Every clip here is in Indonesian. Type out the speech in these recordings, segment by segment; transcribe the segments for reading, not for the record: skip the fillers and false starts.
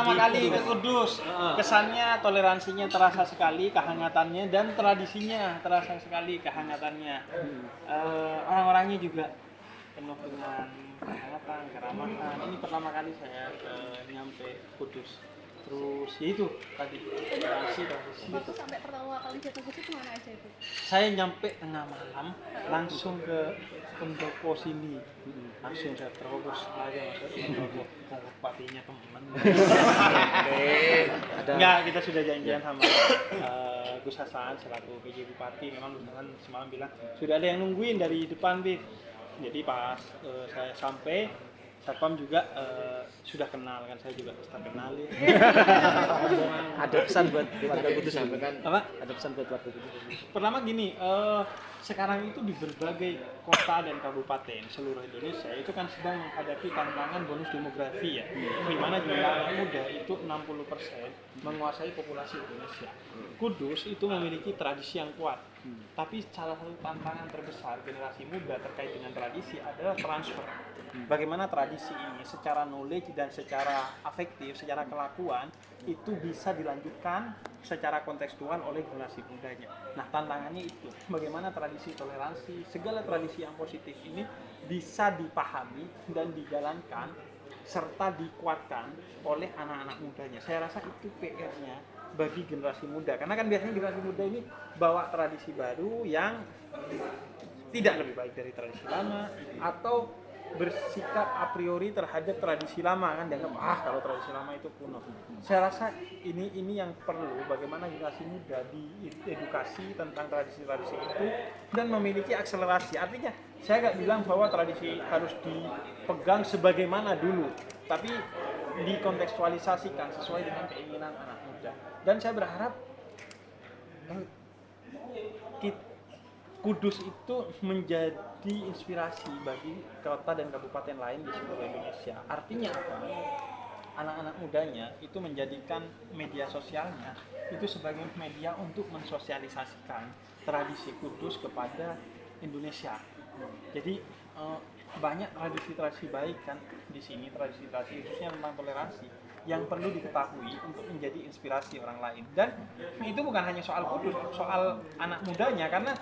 pertama kali ke Kudus. Kesannya, toleransinya terasa sekali, kehangatannya, dan tradisinya terasa sekali, kehangatannya. Orang-orangnya juga penuh dengan kehangatan, keramahan. Ini pertama kali saya nyampe Kudus. Terus ya itu tadi tradisi. Waktu sampai pertama kali jatuh Kudus kemana aja itu? Saya nyampe tengah malam, langsung ke pendopo sini. Langsung saya terobos aja masuk pendopo. Bupatinya teman. Enggak, kita sudah janjian sama Gus Hasan selaku PJ Bupati. Memang Gus Hasan semalam bilang sudah ada yang nungguin dari depan, Bib. Jadi pas saya sampai, Satpam juga sudah kenal kan, saya juga sudah kenalin. Ada pesan buat warga Kudus kan? Apa? Ada pesan buat warga Kudus. Pertama gini, sekarang itu di berbagai kota dan kabupaten seluruh Indonesia itu kan sedang menghadapi tantangan bonus demografi ya, di mana jumlah anak muda itu 60% menguasai populasi Indonesia. Kudus itu memiliki tradisi yang kuat, tapi salah satu tantangan terbesar generasi muda terkait dengan tradisi adalah transfer. Bagaimana tradisi ini secara knowledge dan secara afektif, secara kelakuan itu bisa dilanjutkan secara kontekstual oleh generasi mudanya. Nah, tantangannya itu bagaimana tradisi toleransi, segala tradisi yang positif ini bisa dipahami dan dijalankan serta dikuatkan oleh anak-anak mudanya. Saya rasa itu PR-nya bagi generasi muda, karena kan biasanya generasi muda ini bawa tradisi baru yang tidak lebih baik dari tradisi lama, atau bersikap a priori terhadap tradisi lama, kan dianggap kalau tradisi lama itu kuno. Saya rasa ini yang perlu, bagaimana generasi muda diedukasi tentang tradisi-tradisi itu dan memiliki akselerasi. Artinya saya nggak bilang bahwa tradisi harus dipegang sebagaimana dulu, tapi dikontekstualisasikan sesuai dengan keinginan anak muda. Dan saya berharap Kudus itu menjadi inspirasi bagi kota dan kabupaten lain di seluruh Indonesia. Artinya apa? Anak-anak mudanya itu menjadikan media sosialnya itu sebagai media untuk mensosialisasikan tradisi Kudus kepada Indonesia. Jadi banyak tradisi-tradisi baik kan di sini, tradisi-tradisi khususnya tentang toleransi yang perlu diketahui untuk menjadi inspirasi orang lain. Dan itu bukan hanya soal Kudus, soal anak mudanya, karena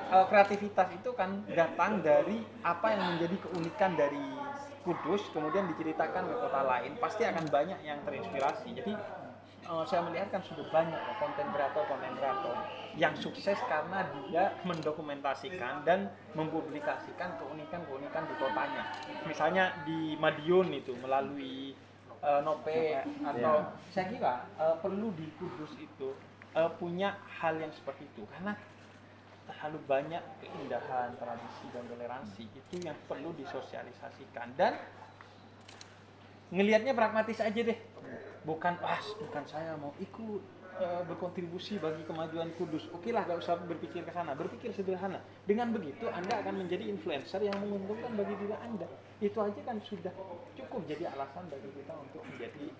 kreativitas itu kan datang dari apa yang menjadi keunikan dari Kudus, kemudian diceritakan ke kota lain, pasti akan banyak yang terinspirasi. Jadi saya melihat kan sudah banyak konten kreator yang sukses karena dia mendokumentasikan dan mempublikasikan keunikan di kotanya. Misalnya di Madiun itu melalui Nope, atau saya kira perlu di Kudus itu punya hal yang seperti itu, karena terlalu banyak keindahan, tradisi dan toleransi itu yang perlu disosialisasikan. Dan ngelihatnya pragmatis aja deh, bukan saya mau ikut berkontribusi bagi kemajuan Kudus. Oke lah, gak usah berpikir ke sana, berpikir sederhana. Dengan begitu Anda akan menjadi influencer yang menguntungkan bagi diri Anda. Itu aja kan sudah cukup jadi alasan bagi kita untuk menjadi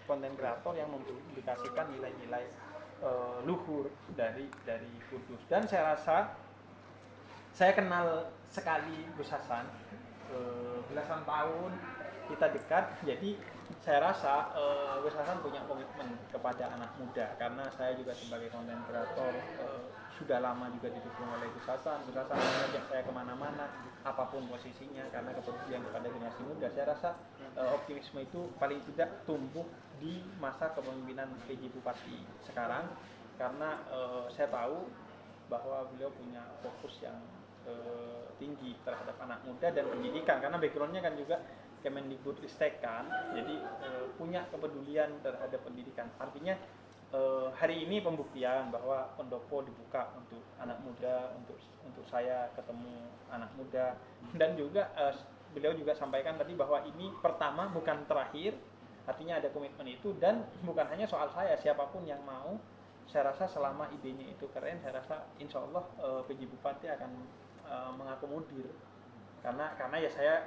konten kreator yang mempublikasikan nilai-nilai luhur dari Kudus. Dan saya rasa saya kenal sekali Gus Hasan, belasan tahun kita dekat, jadi saya rasa Gus Hasan punya komitmen kepada anak muda, karena saya juga sebagai konten kreator sudah lama juga didukung oleh Gus Hasan. Gus Hasan mengajak saya kemana-mana, apapun posisinya, karena kepedulian kepada generasi muda. Saya rasa optimisme itu paling tidak tumbuh di masa kepemimpinan PJ Bupati sekarang, karena saya tahu bahwa beliau punya fokus yang tinggi terhadap anak muda dan pendidikan, karena backgroundnya kan juga Kemendikbudristek kan, jadi punya kepedulian terhadap pendidikan. Artinya hari ini pembuktian bahwa pendopo dibuka untuk anak muda, untuk saya ketemu anak muda, dan juga beliau juga sampaikan tadi bahwa ini pertama bukan terakhir, artinya ada komitmen itu. Dan bukan hanya soal saya, siapapun yang mau, saya rasa selama idenya itu keren, saya rasa insya Allah PJ Bupati akan mengakomodir, karena ya saya